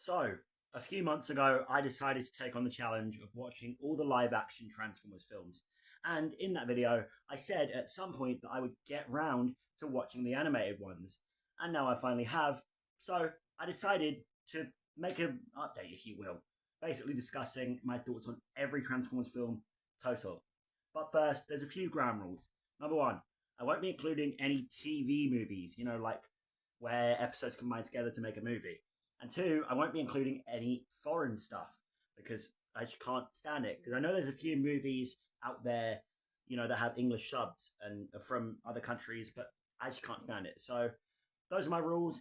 So, a few months ago, I decided to take on the challenge of watching all the live action Transformers films. And in that video, I said at some point that I would get round to watching the animated ones. And now I finally have. So, I decided to make an update, if you will, basically discussing my thoughts on every Transformers film total. But first, there's a few ground rules. Number one, I won't be including any TV movies, like where episodes combine together to make a movie. And two, I won't be including any foreign stuff because I just can't stand it. Because I know there's a few movies out there, that have English subs and are from other countries, but I just can't stand it. So those are my rules.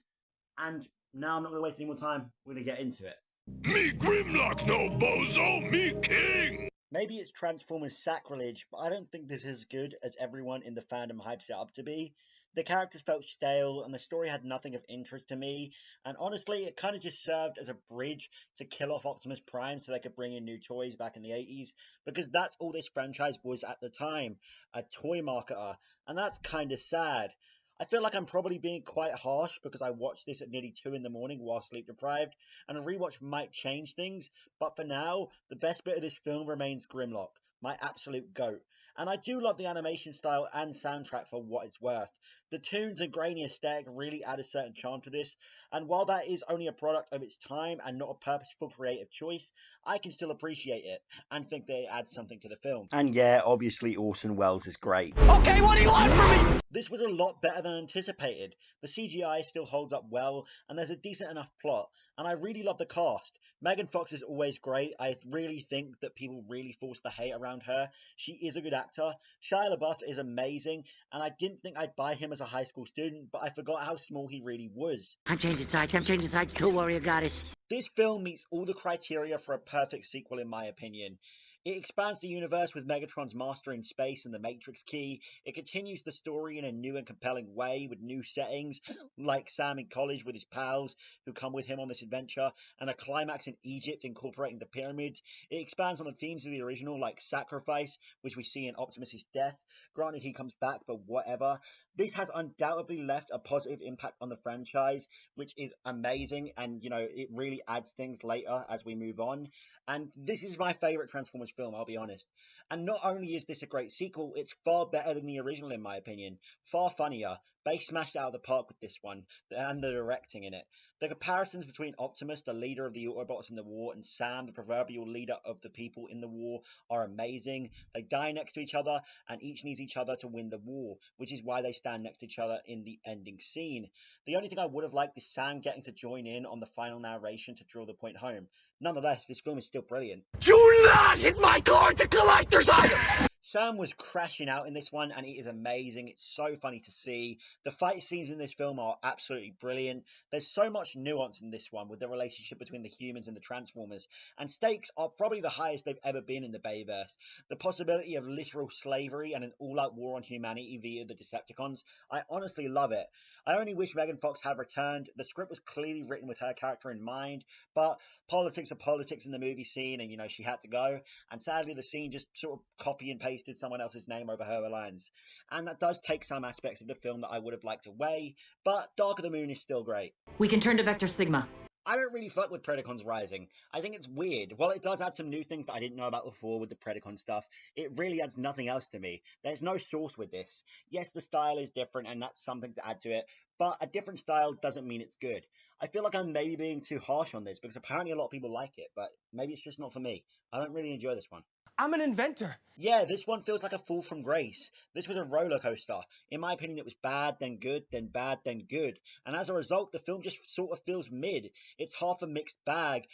And now I'm not going to waste any more time. We're going to get into it. Me Grimlock no bozo, me king! Maybe it's Transformers sacrilege, but I don't think this is as good as everyone in the fandom hypes it up to be. The characters felt stale, and the story had nothing of interest to me, and honestly, it kind of just served as a bridge to kill off Optimus Prime so they could bring in new toys back in the 80s, because that's all this franchise was at the time, a toy marketer, and that's kind of sad. I feel like I'm probably being quite harsh because I watched this at nearly 2 in the morning while sleep deprived, and a rewatch might change things, but for now, the best bit of this film remains Grimlock, my absolute GOAT. And I do love the animation style and soundtrack for what it's worth. The tunes and grainy aesthetic really add a certain charm to this, and while that is only a product of its time and not a purposeful creative choice, I can still appreciate it and think that it adds something to the film. And yeah, obviously Orson Welles is great. Okay, what do you want from me? This was a lot better than anticipated. The CGI still holds up well, and there's a decent enough plot, and I really love the cast. Megan Fox is always great. I really think that people really force the hate around her. She is a good actor. Shia LeBeouf is amazing, and I didn't think I'd buy him as a high school student, but I forgot how small he really was. I'm changing sides to Warrior Goddess. This film meets all the criteria for a perfect sequel in my opinion. It expands the universe with Megatron's master in space and the Matrix key. It continues the story in a new and compelling way with new settings, like Sam in college with his pals who come with him on this adventure, and a climax in Egypt incorporating the pyramids. It expands on the themes of the original, like sacrifice, which we see in Optimus' death. Granted, he comes back, but whatever. This has undoubtedly left a positive impact on the franchise, which is amazing, and it really adds things later as we move on. And this is my favourite Transformers film, I'll be honest. And not only is this a great sequel, it's far better than the original in my opinion. Far funnier. They smashed it out of the park with this one, and the directing in it. The comparisons between Optimus, the leader of the Autobots in the war, and Sam, the proverbial leader of the people in the war, are amazing. They die next to each other, and each needs each other to win the war, which is why they stand next to each other in the ending scene. The only thing I would have liked is Sam getting to join in on the final narration to draw the point home. Nonetheless, this film is still brilliant. Do not hit my card to collector's item! Sam was crashing out in this one, and it is amazing. It's so funny to see. The fight scenes in this film are absolutely brilliant. There's so much nuance in this one with the relationship between the humans and the Transformers, and stakes are probably the highest they've ever been in the Bayverse. The possibility of literal slavery and an all-out war on humanity via the Decepticons, I honestly love it. I only wish Megan Fox had returned. The script was clearly written with her character in mind, but politics are politics in the movie scene, and she had to go. And sadly, the scene just sort of copy and pasted someone else's name over her lines. And that does take some aspects of the film that I would have liked away, but Dark of the Moon is still great. We can turn to Vector Sigma. I don't really fuck with Predacons Rising. I think it's weird. While it does add some new things that I didn't know about before with the Predacon stuff, it really adds nothing else to me. There's no source with this. Yes, the style is different, and that's something to add to it, but a different style doesn't mean it's good. I feel like I'm maybe being too harsh on this, because apparently a lot of people like it, but maybe it's just not for me. I don't really enjoy this one. I'm an inventor. Yeah, this one feels like a fall from grace. This was a roller coaster. In my opinion, it was bad, then good, then bad, then good. And as a result, the film just sort of feels mid. It's half a mixed bag.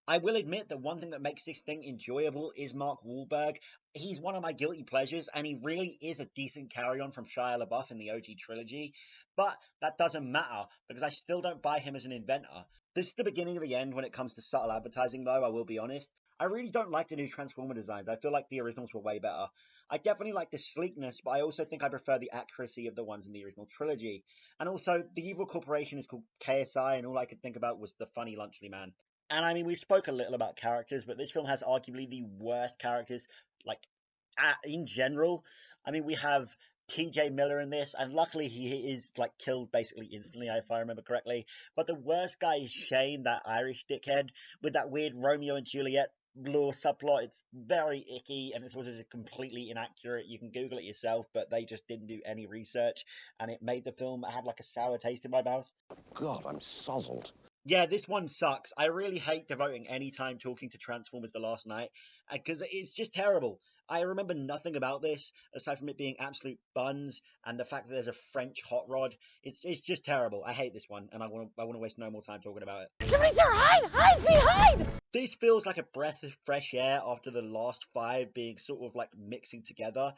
I will admit that one thing that makes this thing enjoyable is Mark Whalberg. He's one of my guilty pleasures, and he really is a decent carry-on from Shia LaBeouf in the OG trilogy. But that doesn't matter, because I still don't buy him as an inventor. This is the beginning of the end when it comes to subtle advertising, though, I will be honest. I really don't like the new Transformer designs. I feel like the originals were way better. I definitely like the sleekness, but I also think I prefer the accuracy of the ones in the original trilogy. And also, the evil corporation is called KSI, and all I could think about was the funny Lunchley Man. And I mean, we spoke a little about characters, but this film has arguably the worst characters, in general. I mean, we have TJ Miller in this, and luckily he is like killed basically instantly, if I remember correctly. But the worst guy is Shane, that Irish dickhead, with that weird Romeo and Juliet lore subplot. It's very icky, and it's also completely inaccurate. You can Google it yourself, but they just didn't do any research, and it made the film have like a sour taste in my mouth. God, I'm sozzled. Yeah, this one sucks. I really hate devoting any time talking to Transformers The Last Night, because it's just terrible. I remember nothing about this, aside from it being absolute buns, and the fact that there's a French hot rod. It's just terrible. I hate this one, and I want to waste no more time talking about it. Somebody's there! Hide! Hide behind! This feels like a breath of fresh air after the last 5 being sort of like mixing together,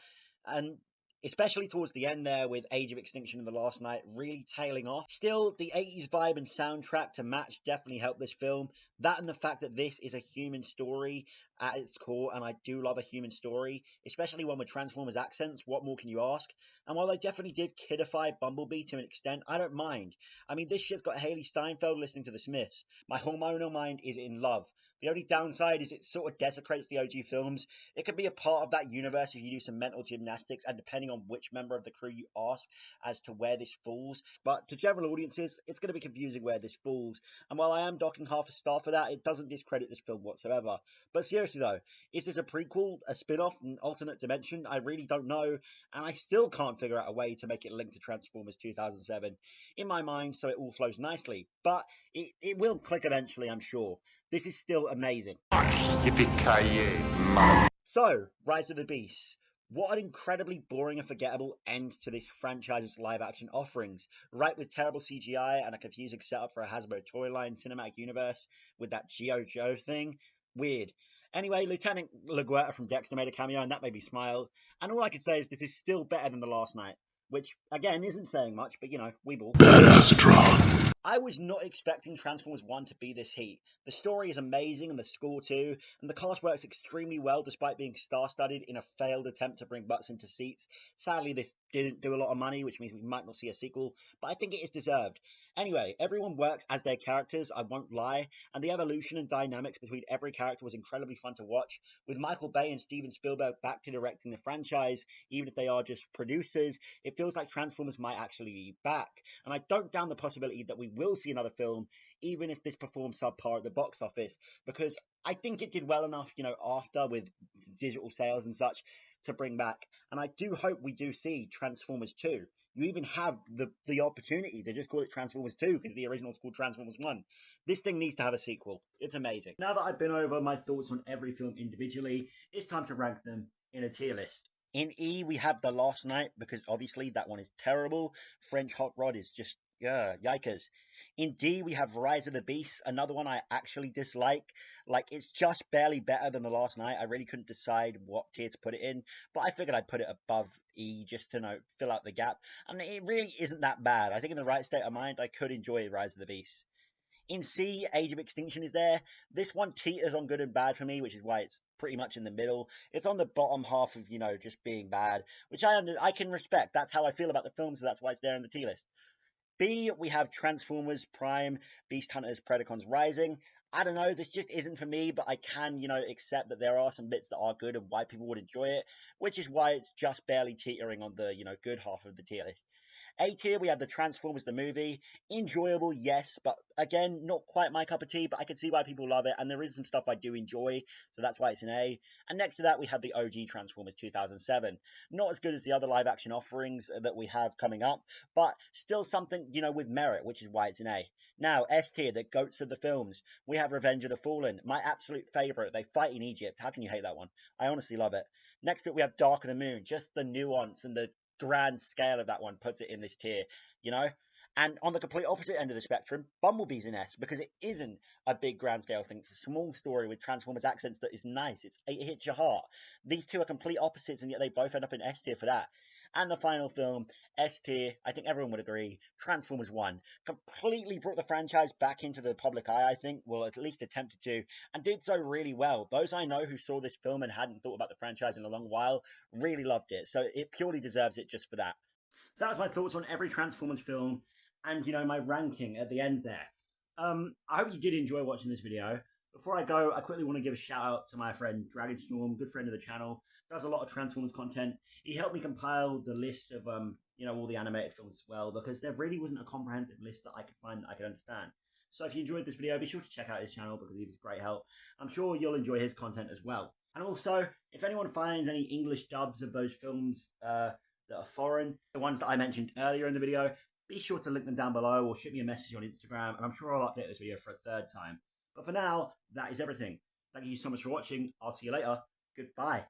and especially towards the end there with Age of Extinction and The Last Night really tailing off. Still, the 80s vibe and soundtrack to match definitely helped this film. That and the fact that this is a human story at its core, and I do love a human story, especially one with Transformers accents. What more can you ask? And while they definitely did kidify Bumblebee to an extent, I don't mind. I mean, this shit's got Hailee Steinfeld listening to the Smiths. My hormonal mind is in love. The only downside is it sort of desecrates the OG films. It can be a part of that universe if you do some mental gymnastics, and depending on which member of the crew you ask as to where this falls. But to general audiences, it's going to be confusing where this falls. And while I am docking half a star for that, it doesn't discredit this film whatsoever. But seriously though, is this a prequel, a spin-off, an alternate dimension? I really don't know, and I still can't figure out a way to make it link to Transformers 2007 in my mind so it all flows nicely. But it will click eventually, I'm sure. This is still amazing. Yippee-ki-yay, mother. So, Rise of the Beasts. What an incredibly boring and forgettable end to this franchise's live-action offerings, right, with terrible CGI and a confusing setup for a Hasbro toy line cinematic universe with that G.I. Joe thing. Weird. Anyway, Lieutenant LaGuerta from Dexter made a cameo, and that made me smile. And all I can say is this is still better than The Last Night, which, again, isn't saying much, but, you know, weeble. Badassatron. I was not expecting Transformers 1 to be this heat. The story is amazing, and the score too, and the cast works extremely well despite being star-studded in a failed attempt to bring butts into seats. Sadly, this didn't do a lot of money, which means we might not see a sequel, but I think it is deserved. Anyway, everyone works as their characters, I won't lie, and the evolution and dynamics between every character was incredibly fun to watch. With Michael Bay and Steven Spielberg back to directing the franchise, even if they are just producers, it feels like Transformers might actually be back, and I don't doubt the possibility that we will see another film, even if this performs subpar at the box office, because I think it did well enough, you know, after with digital sales and such to bring back, and I do hope we do see Transformers 2. You even have the opportunity to just call it Transformers 2 because the original is called Transformers 1. This thing needs to have a sequel. It's amazing. Now that I've been over my thoughts on every film individually, it's time to rank them in a tier list. In E, we have The Last Night, because obviously that one is terrible. French Hot Rod is just, yikers. In D, we have Rise of the Beasts, another one I actually dislike. Like, it's just barely better than The Last Night. I really couldn't decide what tier to put it in, but I figured I'd put it above E just to, fill out the gap. And it really isn't that bad. I think in the right state of mind, I could enjoy Rise of the Beasts. In C, Age of Extinction is there. This one teeters on good and bad for me, which is why it's pretty much in the middle. It's on the bottom half of, just being bad, which I can respect. That's how I feel about the film, so that's why it's there in the T list. B, we have Transformers Prime, Beast Hunters, Predacons Rising. I don't know, this just isn't for me, but I can, accept that there are some bits that are good and why people would enjoy it, which is why it's just barely teetering on the, good half of the tier list. A tier, we have the Transformers the movie. Enjoyable, yes, but again, not quite my cup of tea, but I can see why people love it, and there is some stuff I do enjoy, so that's why it's an A. And next to that, we have the OG Transformers 2007. Not as good as the other live-action offerings that we have coming up, but still something, with merit, which is why it's an A. Now, S tier, the goats of the films. We have Revenge of the Fallen, my absolute favourite. They fight in Egypt. How can you hate that one? I honestly love it. Next to it, we have Dark of the Moon. Just the nuance and the grand scale of that one puts it in this tier, And on the complete opposite end of the spectrum, Bumblebee's in S, because it isn't a big grand scale thing. It's a small story with Transformers accents that is nice. It hits your heart. These two are complete opposites, and yet they both end up in S tier for that. And the final film, S tier, I think everyone would agree, Transformers 1. Completely brought the franchise back into the public eye, I think. Well, at least attempted to, and did so really well. Those I know who saw this film and hadn't thought about the franchise in a long while really loved it. So it purely deserves it just for that. So that was my thoughts on every Transformers film and, my ranking at the end there. I hope you did enjoy watching this video. Before I go, I quickly want to give a shout out to my friend Dragonstorm, good friend of the channel, does a lot of Transformers content. He helped me compile the list of all the animated films as well, because there really wasn't a comprehensive list that I could find that I could understand. So if you enjoyed this video, be sure to check out his channel because he was great help. I'm sure you'll enjoy his content as well. And also, if anyone finds any English dubs of those films that are foreign, the ones that I mentioned earlier in the video, be sure to link them down below or shoot me a message on Instagram, and I'm sure I'll update this video for a third time. But for now, that is everything. Thank you so much for watching. I'll see you later. Goodbye.